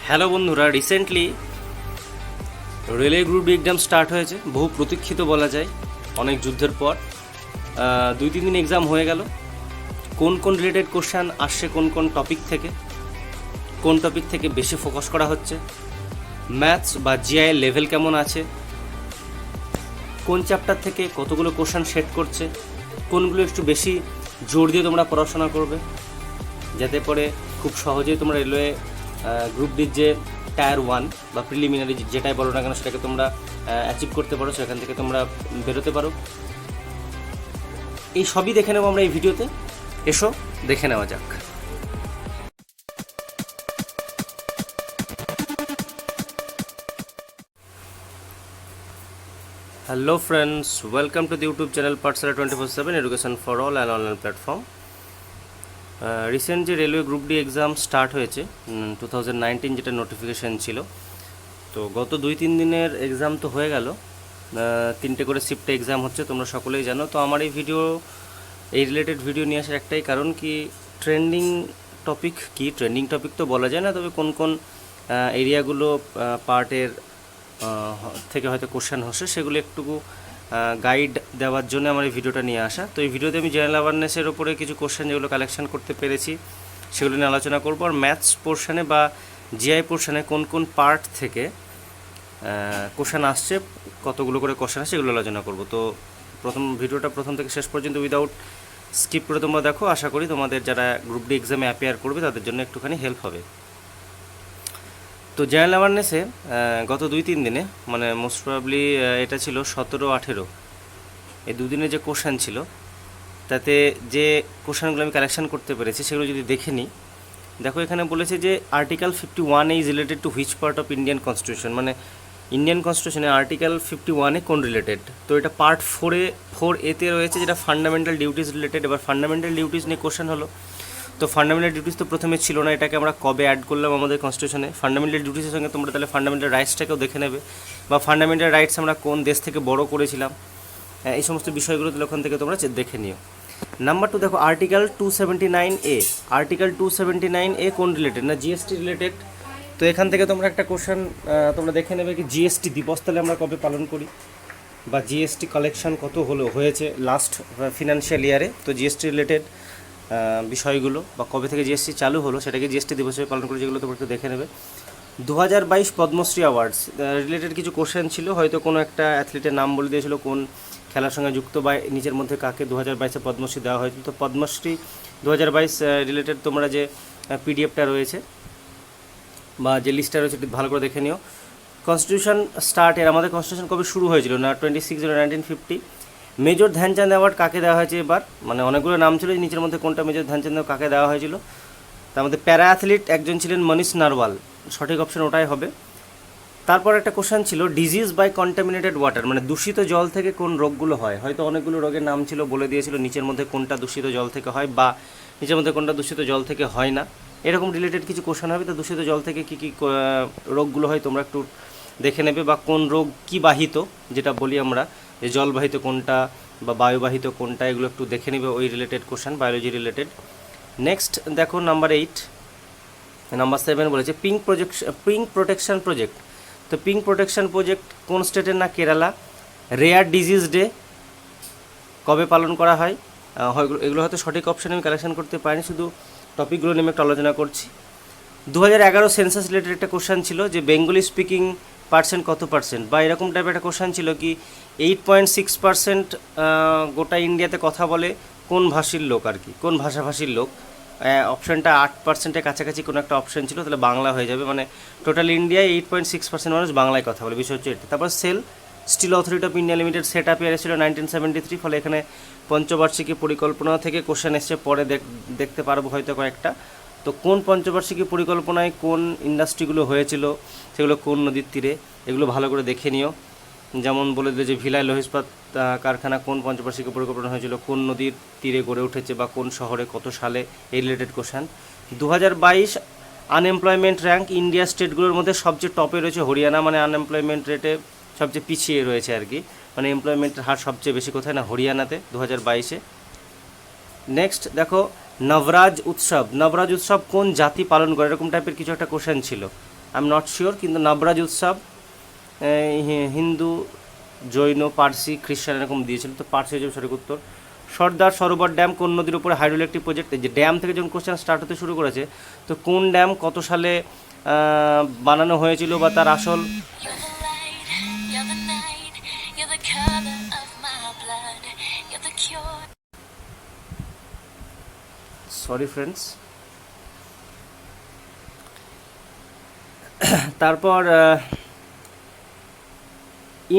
Hello বন্ধুরা, recently railway group D exam start হয়েছে। বহু প্রতীক্ষিত বলা যায়, অনেক যুদ্ধের পর 2-3 দিন এক্সাম হয়ে গেল। কোন কোন রিলেটেড কোশ্চেন আসছে, কোন কোন টপিক থেকে, কোন টপিক থেকে বেশি ফোকাস করা হচ্ছে, ম্যাথস বা জিআই লেভেল কেমন আছে, কোন চ্যাপ্টার থেকে কতগুলো কোশ্চেন সেট করছে, কোনগুলো একটু বেশি জোর দিয়ে তোমরা পড়াশোনা করবে, যাতে করে খুব সহজেই তোমরা রেলওয়ে গ্রুপ ডির যে টায়ার 1 বা প্রিলিমিনারি যেটাই বলো না কেন সেটাকে তোমরা অ্যাচিভ করতে পারো, সেখান থেকে তোমরা বেরোতে পারো। এই সবই দেখে নেবো আমরা এই ভিডিওতে। এসো দেখে নেওয়া যাক। Hello friends, welcome to the YouTube channel Pathshala 24/7 education for all and online platform. Recent যে railway group D exam start হয়েছে 2019, যেটা নোটিফিকেশান ছিল, তো গত 2-3 দিনের এক্সাম তো হয়ে গেল। 3টে করে শিফটে এক্সাম হচ্ছে, তোমরা সকলেই জানো। তো আমার এই রিলেটেড ভিডিও নিয়ে আসার একটাই কারণ কি, ট্রেন্ডিং টপিক তো বলা যায় না, তবে কোন কোন এরিয়াগুলো পার্টের থেকে হয়তো কোশ্চেন হচ্ছে সেগুলো একটু গাইড দেওয়ার জন্য আমার এই ভিডিওটা নিয়ে আসা। তো এই ভিডিওতে আমি জেনারেল অ্যাওয়ারনেসের ওপরে কিছু কোশ্চেন যেগুলো কালেকশন করতে পেরেছি সেগুলো নিয়ে আলোচনা করবো। আর ম্যাথস পোর্শনে বা জিআই পোর্শনে কোন কোন পার্ট থেকে কোশ্চেন আসছে, কতগুলো করে কোশ্চেন আসছে, সেগুলো আলোচনা করব। তো ভিডিওটা প্রথম থেকে শেষ পর্যন্ত উইদাউট স্কিপ করে তোমরা দেখো। আশা করি তোমাদের যারা গ্রুপ ডি এক্সামে অ্যাপিয়ার করবে তাদের জন্য একটুখানি হেল্প হবে। তো জেনারেল অ্যাওয়ারনেসে গত 2-3 দিনে, মানে মোস্ট প্রবাবলি এটা ছিল 17-18, এই দুদিনে যে কোশ্চেন ছিল, তাতে যে কোশ্চেনগুলো আমি কালেকশন করতে পেরেছি সেগুলো যদি দেখে নিই, দেখো এখানে বলেছে যে article 51 is related to which part of Indian constitution, মানে ইন্ডিয়ান কনস্টিটিউশনে আর্টিকেল 51 কোন রিলেটেড। তো এটা পার্ট 4A-তে রয়েছে, যেটা ফান্ডামেন্টাল ডিউটিস রিলেটেড। এবার ফান্ডামেন্টাল ডিউটিস নিয়ে কোশ্চেন হলো। তো ফান্ডামেন্টাল ডিউটিস তো প্রথমে ছিল না, এটাকে আমরা কবে অ্যাড করলাম আমাদের কনস্টিটিউশনে। ফান্ডামেন্টাল ডিউটিসের সঙ্গে তোমরা তাহলে ফান্ডামেন্টাল রাইটসটাকেও দেখে নেবে, বা ফান্ডামেন্টাল রাইটস আমরা কোন দেশ থেকে বড় করেছিলাম, এই সমস্ত বিষয়গুলো তাহলে ওখান থেকে তোমরা দেখে নিও। নাম্বার 2 দেখো, আর্টিকেল 279A। আর্টিকেল 279A কোন রিলেটেড না, জিএসটি রিলেটেড। তো এখান থেকে তোমরা একটা কোশ্চেন তোমরা দেখে নেবে কি, জিএসটি দিবস তাহলে আমরা কবে পালন করি, বা জিএসটি কালেকশন কত হয়েছে লাস্ট ফিনান্সিয়াল ইয়ারে। তো জিএসটি রিলেটেড বিষয়গুলো, বা কবে থেকে জিএসটি চালু হলো সেটাকে জিএসটি দিবস হিসেবে পালন করি, যেগুলো তোমরা একটু দেখে নেবে। 2022 পদ্মশ্রী অ্যাওয়ার্ডস রিলেটেড কিছু কোশ্চেন ছিল, হয়তো কোনো একটা অ্যাথলিটের নাম বলে দিয়েছিল, কোন খেলার সঙ্গে যুক্ত, বা নিচের মধ্যে কাকে 2022-এ পদ্মশ্রী দেওয়া হয়েছিল। তো পদ্মশ্রী 2022 রিলেটেড তোমরা যে পিডিএফটা রয়েছে বা যে লিস্টটা রয়েছে ভালো করে দেখে নিও। কনস্টিটিউশন আমাদের কনস্টিটিউশন কবে শুরু হয়েছিল না, 26/1950। মেজর ধ্যানচাঁদ অ্যাওয়ার্ড কাকে দেওয়া হয়েছে এবার, মানে অনেকগুলো নাম ছিল, নিচের মধ্যে কোনটা মেজর ধ্যানচাঁদ কাকে দেওয়া হয়েছিল। তার মধ্যে প্যারা অ্যাথলিট একজন ছিলেন মনীষ নারওয়াল, সঠিক অপশন ওটাই হবে। তারপর একটা কোশ্চেন ছিল ডিজিজ বাই কন্টামিনেটেড ওয়াটার, মানে দূষিত জল থেকে কোন রোগগুলো হয়। হয়তো অনেকগুলো রোগের নাম ছিল, বলে দিয়েছিল নিচের মধ্যে কোনটা দূষিত জল থেকে হয়, বা নিচের মধ্যে কোনটা দূষিত জল থেকে হয় না, এরকম রিলেটেড কিছু কোশ্চেন হবে। তো দূষিত জল থেকে কী কী রোগগুলো হয় তোমরা একটু দেখে নেবে, বা কোন রোগ কী বাহিত, যেটা বলি আমরা যে জলবাহিত কোনটা বা বায়ুবাহিত কোনটা, এগুলো একটু দেখে নেবে, ওই related question, biology related. Next দেখো নাম্বার 8। নাম্বার 7 বলেছে পিঙ্ক প্রোটেকশন প্রজেক্ট। তো পিঙ্ক প্রোটেকশন প্রজেক্ট কোন স্টেটের না, কেরালা। রেয়ার ডিজিজ ডে কবে পালন করা হয়, এগুলো হয়তো সঠিক অপশান আমি কালেকশন করতে পারিনি, শুধু টপিকগুলো নিয়ে একটু আলোচনা করছি। 2011 সেন্সাস রিলেটেড একটা কোশ্চেন ছিল যে বেঙ্গলি স্পিকিং পার্সেন্ট কত পার্সেন্ট, বা এরকম টাইপের একটা কোশ্চেন ছিল কি 8.6% গোটা ইন্ডিয়াতে কথা বলে কোন ভাষীর লোক, আর কি কোন ভাষাভাষীর লোক। অপশানটা 8%-এর কাছাকাছি কোনো একটা অপশান ছিল, তাহলে বাংলা হয়ে যাবে, মানে টোটাল ইন্ডিয়ায় 8.6% মানুষ বাংলায় কথা বলে, বিষয় হচ্ছে এটা। তারপর steel authority of India limited set up year ছিল 1973, ফলে এখানে পঞ্চবার্ষিকী পরিকল্পনা থেকে কোশ্চেন এসছে, পরে দেখতে পারবো হয়তো কয়েকটা। তো কোন পঞ্চবার্ষিকী পরিকল্পনায় কোন ইন্ডাস্ট্রিগুলো হয়েছিল, সেগুলো কোন নদীর তীরে, এগুলো ভালো করে দেখে নিও। যেমন বলে দিল যে ভিলাই লোহ ইস্পাত কারখানা কোন পঞ্চবার্ষিকী পরিকল্পনা হয়েছিল, কোন নদীর তীরে গড়ে উঠেছে, বা কোন শহরে কত সালে, এই related question. 2022 unemployment rank, India স্টেটগুলোর মধ্যে সবচেয়ে টপে রয়েছে হরিয়ানা, মানে আনএমপ্লয়মেন্ট রেটে সবচেয়ে পিছিয়ে রয়েছে আর কি, মানে এমপ্লয়মেন্টের হার সবচেয়ে বেশি কোথায় না, হরিয়ানাতে 2022-এ। নেক্সট দেখো নবরাজ উৎসব কোন জাতি পালন করে, এরকম টাইপের কিছু একটা কোশ্চেন ছিল। আই এম নট শিওর, কিন্তু নবরাজ উৎসব হিন্দু, জৈন, পার্সি, খ্রিস্টান এরকম দিয়েছিল, তো পার্সি হচ্ছে সঠিক উত্তর। সর্দার সরোবর ড্যাম কোন নদীর উপরে হাইড্রোইলেকট্রিক প্রজেক্ট? যে ড্যাম থেকে যখন কোশ্চেন স্টার্ট হতে শুরু করেছে, তো কোন ড্যাম কত সালে বানানো হয়েছিল বা তার আসল, সরি ফ্রেন্ডস। তারপর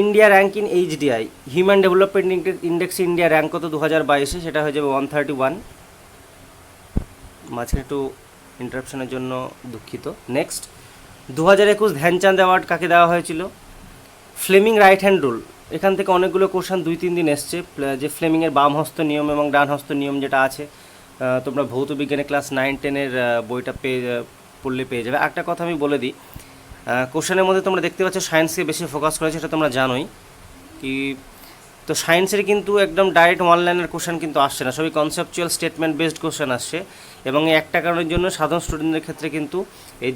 India rank in HDI, human development ইন্ডেক্সে ইন্ডিয়া র্যাঙ্ক কত 2022-এ? সেটা হয়ে যাবে 131। মাঝখানে একটু ইন্টারাপশনের জন্য দুঃখিত। নেক্সট, 2021 ধ্যানচাঁদ অ্যাওয়ার্ড কাকে দেওয়া হয়েছিল? ফ্লেমিং রাইট হ্যান্ড রুল, এখান থেকে অনেকগুলো কোশ্চেন 2-3 দিন এসছে, যে ফ্লেমিংয়ের বাম হস্ত নিয়ম এবং ডান হস্ত নিয়ম যেটা আছে, তোমরা ভৌত বিজ্ঞানে ক্লাস 9-10-এর বইটা পড়লে পেয়ে যাবে। একটা কথা আমি বলে দিই, কোশ্চেনের মধ্যে তোমরা দেখতে পাচ্ছ সায়েন্সকে বেশি ফোকাস করেছে, সেটা তোমরা জানোই কি। তো সায়েন্সের কিন্তু একদম ডাইরেক্ট ওয়ান লাইনের কোশ্চেন কিন্তু আসছে না, সবই কনসেপচুয়াল স্টেটমেন্ট বেসড কোশ্চেন আসছে। এবং এই একটা কারণের জন্য সাধারণ স্টুডেন্টদের ক্ষেত্রে কিন্তু এই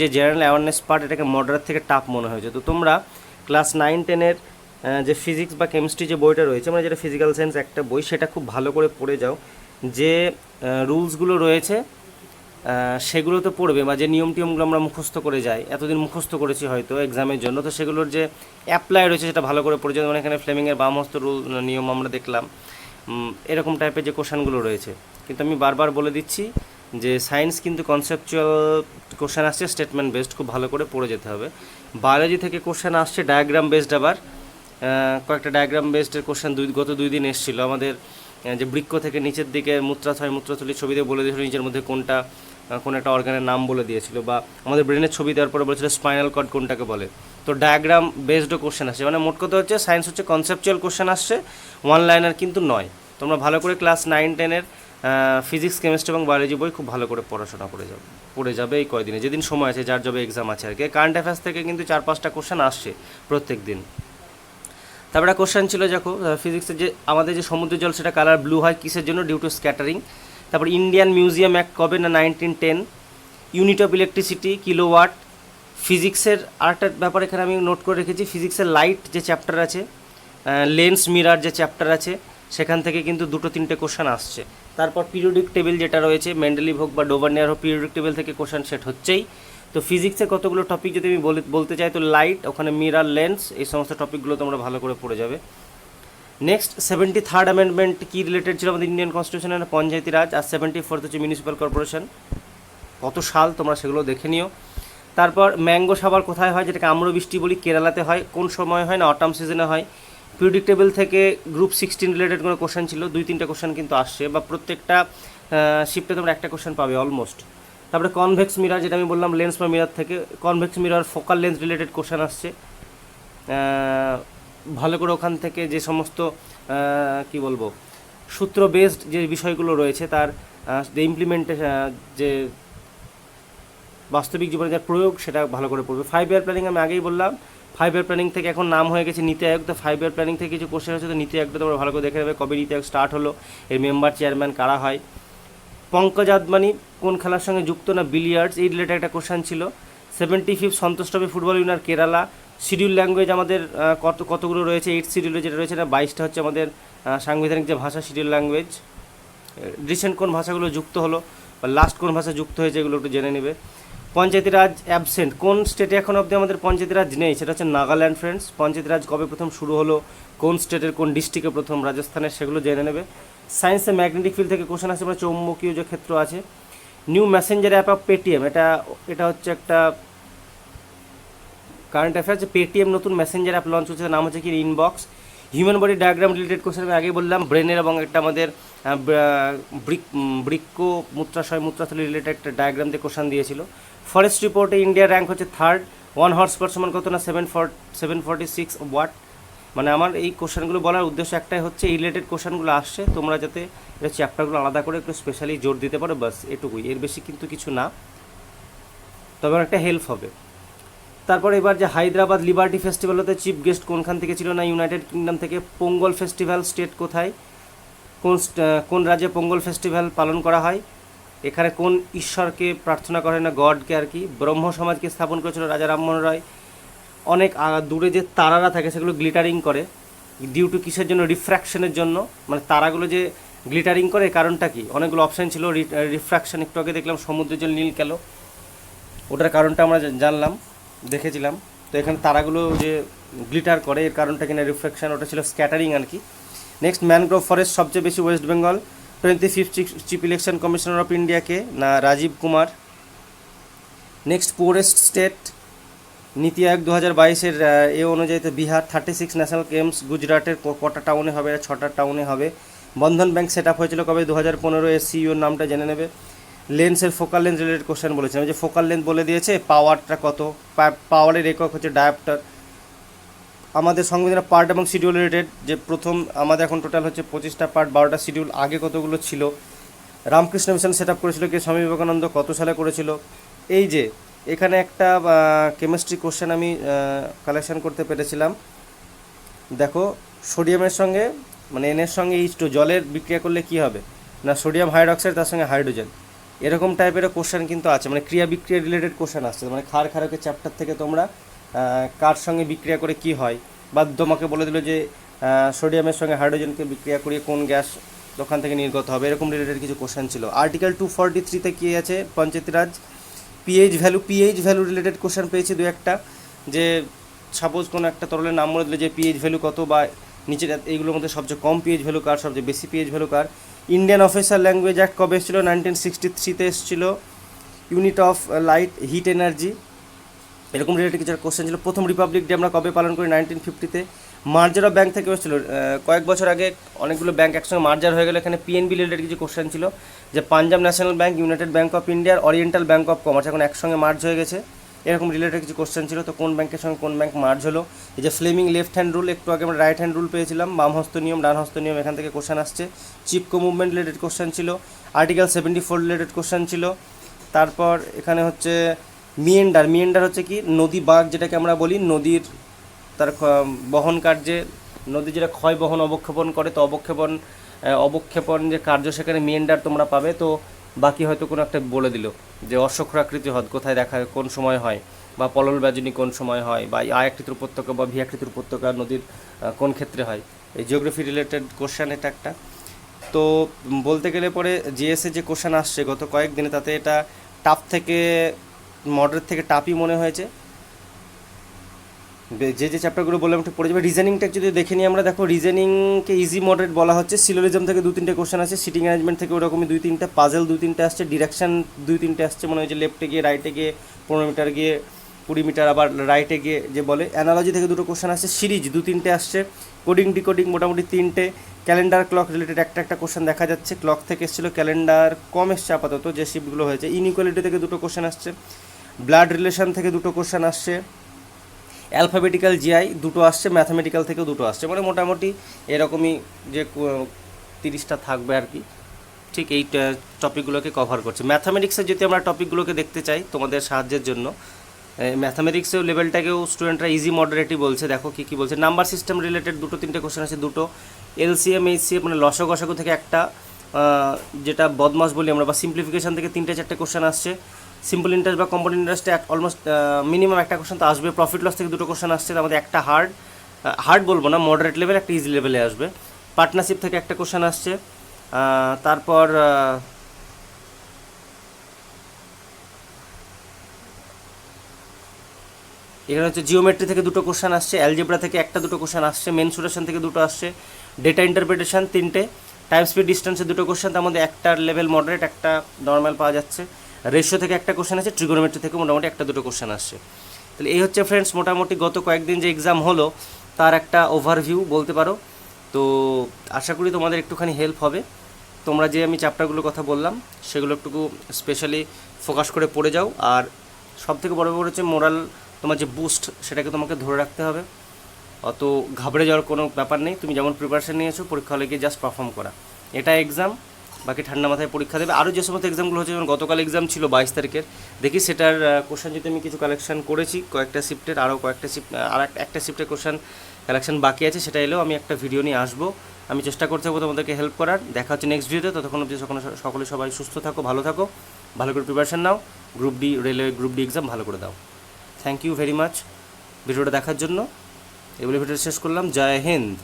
যে জেনারেল অ্যাওয়ারনেস পার্ট, এটাকে মডারেট থেকে টাফ মনে হয়েছে। তো তোমরা ক্লাস 9-10-এর যে ফিজিক্স বা কেমিস্ট্রি যে বইটা রয়েছে, মানে যেটা ফিজিক্যাল সায়েন্স একটা বই, সেটা খুব ভালো করে পড়ে যাও। যে রুলসগুলো রয়েছে সেগুলো তো পড়বে, বা যে নিয়ম টিয়মগুলো আমরা মুখস্থ করে যাই, এতদিন মুখস্থ করেছি হয়তো এক্সামের জন্য, তো সেগুলোর যে অ্যাপ্লাই রয়েছে সেটা ভালো করে পড়ে যাবে। মানে এখানে ফ্লেমিংয়ের বামহস্ত রুল নিয়ম আমরা দেখলাম, এরকম টাইপের যে কোশ্চেনগুলো রয়েছে। কিন্তু আমি বারবার বলে দিচ্ছি যে সায়েন্স কিন্তু কনসেপচুয়াল কোশ্চেন আসছে, স্টেটমেন্ট বেসড, খুব ভালো করে পড়ে যেতে হবে। বায়োলজি থেকে কোশ্চেন আসছে ডায়াগ্রাম বেসড, আবার কয়েকটা ডায়াগ্রাম বেসডের কোশ্চেন গত 2 দিন এসেছিলো। আমাদের যে বৃক্ষ থেকে নিচের দিকে মূত্রাশয় মূত্রথলির ছবি দিয়ে বলে দিয়েছিল নিচের মধ্যে কোনটা, কোন একটা অর্গানের নাম বলে দিয়েছিল, বা আমাদের ব্রেনের ছবি দেওয়ার পরে বলেছিল স্পাইনাল কর্ড কোনটাকে বলে। তো ডায়াগ্রাম বেসডও কোশ্চেন আসছে, মানে মোট কথা হচ্ছে সায়েন্স হচ্ছে কনসেপচুয়াল কোশ্চেন আসছে, ওয়ান লাইনার কিন্তু নয়। তোমরা ভালো করে ক্লাস 9-10-এর ফিজিক্স, কেমিস্ট্রি এবং বায়োলজি বই খুব ভালো করে পড়াশোনা পড়ে যাবে এই কয়দিনে, যেদিন সময় আছে, যার যবে এক্সাম আছে আর কি। কারেন্ট অ্যাফেয়ার্স থেকে কিন্তু 4-5টা কোশ্চেন আসছে প্রত্যেক দিন। তারপরে কোশ্চেন ছিল দেখো ফিজিক্সের, যে আমাদের যে সমুদ্রের জল সেটা কালার ব্লু হয় কিসের জন্য? Due to scattering. তারপর ইন্ডিয়ান মিউজিয়াম অ্যাক্ট কবে? না 1910। Unit of electricity kilowatt. ফিজিক্সের আরেকটা ব্যাপার এখানে আমি নোট করে রেখেছি, ফিজিক্সের লাইট যে চ্যাপ্টার আছে, লেন্স মিরার যে চ্যাপ্টার আছে, সেখান থেকে কিন্তু 2-3টে কোশ্চেন আসছে। তারপর পিরিয়ডিক টেবিল যেটা রয়েছে, মেন্ডেলিভ হোক বা ডোভারনিয়ার হোক, পিরিয়ডিক টেবিল থেকে কোশ্চেন সেট হচ্ছেই। তো ফিজিক্সের কতগুলো টপিক যদি আমি বলতে চাই, তো লাইট, ওখানে মিরার, লেন্স, এই সমস্ত টপিকগুলো তোমরা ভালো করে পড়ে যাবে। নেক্সট 73rd অ্যামেন্ডমেন্ট কি রিলেটেড ছিল আমাদের ইন্ডিয়ান কনস্টিটিউশনের? পঞ্চায়েতি রাজ। আর 74th হচ্ছে মিউনিসিপ্যাল কর্পোরেশন। কত সাল তোমরা সেগুলো দেখে নিও। তারপর ম্যাঙ্গো সাবার কোথায় হয়, যেটাকে আম্রবৃষ্টি বলি, কেরালাতে হয়। কোন সময় হয়? না অটাম সিজনে হয়। পিরিয়ডিক টেবিল থেকে গ্রুপ 16 রিলেটেড কোনো কোশ্চেন ছিল, 2-3টে কোশ্চেন কিন্তু আসছে, বা প্রত্যেকটা শিফটে তোমরা একটা কোশ্চেন পাবে অলমোস্ট। তারপরে কনভেক্স মিরার, যেটা আমি বললাম লেন্স বা মিরার থেকে, convex mirror focal lens related question আসছে। ভালো করে ওখান থেকে যে সমস্ত কি বলবো সূত্র বেসড যে বিষয়গুলো রয়েছে, তার যে ইমপ্লিমেন্টেশন, যে বাস্তবিক জীবনে যার প্রয়োগ, সেটা ভালো করে পড়বে। 5 ইয়ার প্ল্যানিং আমি আগেই বললাম, 5 ইয়ার প্ল্যানিং থেকে এখন নাম হয়ে গেছে নীতি আয়োগ। তো 5 ইয়ার প্ল্যানিং থেকে কিছু কোশ্চেন হচ্ছে, তো নীতি আয়োগটা তোমরা ভালো করে দেখে নেবে, কবে নীতি আয়োগ স্টার্ট হলো, এর মেম্বার চেয়ারম্যান কারা হয়। পঙ্কজ আদবানি কোন খেলার সঙ্গে যুক্ত? না বিলিয়ার্ডস, এই রিলেটেড একটা কোশ্চেন ছিল। 75th Santosh trophy football winner Kerala. Schedule language আমাদের কতগুলো রয়েছে? 8 শিডিউলে যেটা রয়েছে না 22টা হচ্ছে আমাদের সাংবিধানিক যে ভাষা, শিডিউল ল্যাঙ্গুয়েজ। রিসেন্ট কোন ভাষাগুলো যুক্ত হলো, বা লাস্ট কোন ভাষা যুক্ত হয়েছে, এগুলো একটু জেনে নেবে। পঞ্চায়েতি রাজ অ্যাবসেন্ট, কোন স্টেটে এখন অবধি আমাদের পঞ্চায়েতি রাজ নেই? সেটা হচ্ছে নাগাল্যান্ড ফ্রেন্ডস। পঞ্চায়েতি রাজ কবে প্রথম শুরু হলো, কোন স্টেটের কোন ডিস্ট্রিক্টে প্রথম, রাজস্থানের, সেগুলো জেনে নেবে। সায়েন্সে ম্যাগনেটিক ফিল্ড থেকে কোশ্চেন আসছে, মানে চৌম্বকীয় যে ক্ষেত্র আছে। New Messenger app of Paytm, এটা হচ্ছে একটা কারেন্ট অ্যাফেয়ার্স, যে পেটিএম নতুন মেসেঞ্জার অ্যাপ লঞ্চ হচ্ছে, নাম হচ্ছে কি inbox. Human body diagram related question আমি আগেই বললাম, ব্রেনের এবং একটা আমাদের বৃক্ক মূত্রাশয় মূত্রাথলি রিলেটেড একটা ডায়াগ্রাম দিয়ে কোশ্চেন দিয়েছিল। ফরেস্ট রিপোর্টে ইন্ডিয়ার র্যাঙ্ক হচ্ছে 3rd। 1 হর্স পার সমান কত? না 746 ওয়াট। মানে আমার এই কোশ্চেনগুলো বলার উদ্দেশ্য একটাই হচ্ছে, এই রিলেটেড কোশ্চেনগুলো আসছে, তোমরা যাতে এটা চ্যাপ্টারগুলো আলাদা করে একটু স্পেশালি জোর দিতে পারো, বাস এটুকুই, এর বেশি কিন্তু কিছু না, তবে একটা হেল্প হবে। তারপর এবার যে হায়দ্রাবাদ লিবার্টি ফেস্টিভ্যাল হতে চিফ গেস্ট কোনখান থেকে ছিল? না ইউনাইটেড কিংডম থেকে। পোঙ্গল ফেস্টিভ্যাল স্টেট কোথায়? কোন রাজ্যে পোঙ্গল ফেস্টিভ্যাল পালন করা হয়? এখানে কোন ঈশ্বরকে প্রার্থনা করে না, গডকে আর কি। ব্রহ্ম সমাজকে স্থাপন করেছিল রাজা রামমোহন রায়। অনেক দূরে যে তারারা থাকে সেগুলো গ্লিটারিং করে ডিউ টু কিসের জন্য, রিফ্র্যাকশনের জন্য। মানে তারাগুলো যে গ্লিটারিং করে কারণটা কি, অনেকগুলো অপশান ছিল। রিফ্র্যাকশন একটু আগে দেখলাম, সমুদ্রের জল নীল কালো, ওটার কারণটা আমরা জানলাম, দেখেছিলাম। তো এখানে তারাগুলো যে গ্লিটার করে এর কারণটা কিনা রিফ্লেকশন, ওটা ছিল স্ক্যাটারিং আর কি। নেক্সট, ম্যানগ্রোভ ফরেস্ট সবচেয়ে বেশি West Bengal. 25th chief election commissioner of ইন্ডিয়াকে না, Rajiv Kumar. Next, poorest state, NITI Aayog 2022-এর এ অনুযায়ী তো বিহার। 36 ন্যাশনাল গেমস গুজরাটের কটা টাউনে হবে, 6টা টাউনে হবে। বন্ধন ব্যাংক সেট আপ হয়েছিল কবে, 2015। এর সিইওর নামটা জেনে নেবে। লেন্সের ফোকাল লেন্স রিলেটেড কোশ্চেন বলেছিলাম, যে ফোকাল লেন্থ বলে দিয়েছে, পাওয়ারটা কত, পাওয়ারের একক হচ্ছে ডায়াপ্টার। আমাদের সংবিধানের পার্ট এবং শিডিউল রিলেটেড, যে প্রথম আমাদের এখন টোটাল হচ্ছে 25টা পার্ট, 12টা শিডিউল, আগে কতগুলো ছিল। রামকৃষ্ণ মিশন সেট আপ করেছিল কে, স্বামী বিবেকানন্দ, কত সালে করেছিল। এই যে এখানে একটা কেমিস্ট্রি কোশ্চেন আমি কালেকশন করতে পেরেছিলাম। দেখো, সোডিয়ামের সঙ্গে মানে এনের সঙ্গে H2 জলের বিক্রিয়া করলে কি হবে না, সোডিয়াম হাইড্রক্সাইড তার সঙ্গে হাইড্রোজেন, এরকম টাইপের কোশ্চেন কিন্তু আছে। মানে ক্রিয়া বিক্রিয়া রিলেটেড কোশ্চেন আসছে, মানে ক্ষারকের চ্যাপ্টার থেকে তোমরা কার সঙ্গে বিক্রিয়া করে কি হয়, বা তোমাকে বলে দিল যে সোডিয়ামের সঙ্গে হাইড্রোজেনকে বিক্রিয়া করিয়ে কোন গ্যাস ওখান থেকে নির্গত হবে, এরকম রিলেটেড কিছু কোশ্চেন ছিল। আর্টিকেল 243-তে কী আছে, পঞ্চায়েতি রাজ, পিএইচ ভ্যালু রিলেটেড কোশ্চেন পেয়েছি দু একটা। যে সাপোজ কোনো একটা তরলের নাম বলে দিলে যে পিএইচ ভ্যালু কত, বা নিচের এইগুলোর মধ্যে সবচেয়ে কম পিএইচ ভ্যালু কার, সবচেয়ে বেশি পিএইচ ভ্যালু কার। ইন্ডিয়ান অফিসিয়াল ল্যাঙ্গুয়েজ অ্যাক্ট কবে এসেছিলো, 1963-তে এসেছিলো। Unit of light hit energy, এরকম রিলেটেড কিছু কোশ্চেন ছিল। প্রথম রিপাবলিক ডে আমরা কবে পালন করি, 1950-তে। মার্জার অফ ব্যাঙ্ক থেকে এসেছিলো, কয়েক বছর আগে অনেকগুলো ব্যাঙ্ক একসঙ্গে মার্জার হয়ে গেলো, এখানে পিএনবি রিলেটেড কিছু কোশ্চেন ছিল, যে Punjab national bank, United bank of India, oriental bank of commerce এখন একসঙ্গে মার্জ হয়ে গেছে, এরকম রিলেটেড কিছু কোশ্চেন ছিল। তো কোন ব্যাঙ্কের সঙ্গে কোন ব্যাঙ্ক মার্জ হলো। এই যে ফ্লেমিং লেফট হ্যান্ড রুল, একটু আগে আমরা রাইট হ্যান্ড রুল পেয়েছিলাম, বাম হস্ত নিয়ম, ডান হস্ত নিয়ম, এখান থেকে কোশ্চেন আসছে। চিপকো মুভমেন্ট রিলেটেড কোশ্চেন ছিল। আর্টিকেল 74 রিলেটেড কোশ্চেন ছিল। তারপর এখানে হচ্ছে মিয়েন্ডার হচ্ছে কি, নদী বাঁক যেটাকে আমরা বলি, নদীর তার বহন কার্যে, নদী যেটা ক্ষয় বহন অবক্ষেপণ করে, তো অবক্ষেপণ যে কার্য, সেখানে মিয়েন্ডার তোমরা পাবে। তো বাকি হয়তো কোনো একটা বলে দিল যে অশ্বক্ষরাকৃতি হ্রদ কোথায় দেখা, কোন সময় হয়, বা পলল ব্যাজনী কোন সময় হয়, বা আয়াকৃতির উপত্যকা বা ভিয়াকৃতির উপত্যকা নদীর কোন ক্ষেত্রে হয়। এই জিওগ্রাফি রিলেটেড কোশ্চেন এটা একটা। তো বলতে গেলে পরে জিএসএ যে কোশ্চেন আসছে গত কয়েকদিনে, তাতে এটা টাফ থেকে মডারেট থেকে টাফই মনে হয়েছে। যে চ্যাপ্টারগুলো বললাম একটু পড়ে যাবে। রিজনিংটা যদি দেখে নিই আমরা, দেখো রিজনিংকে ইজি মডারেট বলা হচ্ছে। সিলোলিজম থেকে 2-3টে কোশ্চেন আছে, সিটিং অ্যারেঞ্জমেন্ট থেকে ওরকমই 2-3টে, পাজেল 2-3টে আসছে, ডিরেকশন 2-3টে আসছে, মনে হয়েছে লেফটে গিয়ে রাইটে গিয়ে 15 মিটার গিয়ে 20 মিটার আবার রাইটে গিয়ে যে বলে। অ্যানালজি থেকে 2টো কোশ্চেন আসছে, সিরিজ 2-3টে আসছে, কোডিং ডিকোডিং মোটামুটি 3টে, ক্যালেন্ডার ক্লক রিলেটেড একটা কোশ্চেন দেখা যাচ্ছে, ক্লক থেকে এসেছিলো, ক্যালেন্ডার কম এসছে আপাতত যে শিফটগুলো হয়েছে। ইনইকুয়ালিটি থেকে 2টো কোশ্চেন আসছে, ব্লাড রিলেশন থেকে 2টো কোশ্চেন আসছে, অ্যালফাবেটিক্যাল জিআই 2টো আসছে, ম্যাথামেটিক্যাল থেকেও 2টো আসছে। মানে মোটামুটি এরকমই যে 30টা থাকবে আর কি, ঠিক এই টপিকগুলোকে কভার করছে। ম্যাথামেটিক্সের যদি আমরা টপিকগুলোকে দেখতে চাই তোমাদের সাহায্যের জন্য, ম্যাথামেটিক্সেও লেভেলটাকেও স্টুডেন্টরা ইজি মডারেটই বলছে। দেখো কী কী বলছে। নাম্বার সিস্টেম রিলেটেড 2-3টে কোশ্চেন আছে, 2টো। এলসিএম এইচসিএফ মানে লসগু গসাগু থেকে একটা, যেটা বদমাস বলি আমরা, বা সিম্পলিফিকেশন থেকে 3-4টে কোশ্চেন আসছে। সিম্পল ইন্টারেস্ট বা কম্পাউন্ড ইন্টারেস্টে অলমোস্ট মিনিমাম একটা কোশ্চেন তো আসবে। প্রফিট লস থেকে 2টো কোশ্চেন আসছে, তার মধ্যে একটা হার্ড বলবো না, মডারেট লেভেল, একটা ইজি লেভেলে আসবে। পার্টনারশিপ থেকে একটা কোশ্চেন আসছে। তারপর এখানে হচ্ছে জিওমেট্রি থেকে 2টো কোশ্চেন আসছে, অ্যালজেব্রা থেকে 1-2টো কোশ্চেন আসছে, মেনসুরেশন থেকে 2টো আসছে, ডেটা ইন্টারপ্রিটেশন 3টে, টাইম স্পিড ডিস্টেন্সে 2টো কোশ্চেন, তার মধ্যে একটা লেভেল মডারেট, একটা নর্মাল পাওয়া যাচ্ছে। রেশিও থেকে একটা কোশ্চেন আছে, ট্রিগোনোমেট্রি থেকে মোটামুটি 1-2টো কোশ্চেন আসছে। তাহলে এই হচ্ছে ফ্রেন্ডস মোটামুটি গত কয়েকদিন যে এক্সাম হলো তার একটা ওভারভিউ বলতে পারো। তো আশা করি তোমাদের একটুখানি হেল্প হবে। তোমরা যে আমি চ্যাপ্টারগুলোর কথা বললাম সেগুলো একটু স্পেশালি ফোকাস করে পড়ে যাও। আর সবথেকে বড় হচ্ছে মোরাল, তোমার যে বুস্ট সেটাকে তোমাকে ধরে রাখতে হবে। অত ঘাবড়ে যাওয়ার কোনো ব্যাপার নেই, তুমি যেমন প্রিপারেশন নিয়েছো পরীক্ষা হলে গিয়ে জাস্ট পারফর্ম করা, এটা এক্সাম, বাকি ঠান্ডা মাথায় পরীক্ষা দেবে। আরও যে সমস্ত এক্সামগুলো হচ্ছে, যেমন গতকাল এক্সাম ছিল 22 তারিখের, দেখি সেটার কোশ্চেন যদি আমি কিছু কালেকশন করেছি কয়েকটা শিফটের, আরও কয়েকটা শিফট, একটা শিফটের কোশ্চেন কালেকশন বাকি আছে, সেটা এলেও আমি একটা ভিডিও নিয়ে আসবো। আমি চেষ্টা করতে থাকবো তোমাদেরকে হেল্প করার। দেখা হচ্ছে নেক্সট ভিডিওতে। ততক্ষণ অবধি সকলে সবাই সুস্থ থাকো, ভালো থাকো, ভালো করে প্রিপারেশন নাও, group D railway group D exam ভালো করে দাও। থ্যাংক ইউ ভেরি মাচ ভিডিওটা দেখার জন্য। এগুলো ভিডিও শেষ করলাম। জয় হিন্দ।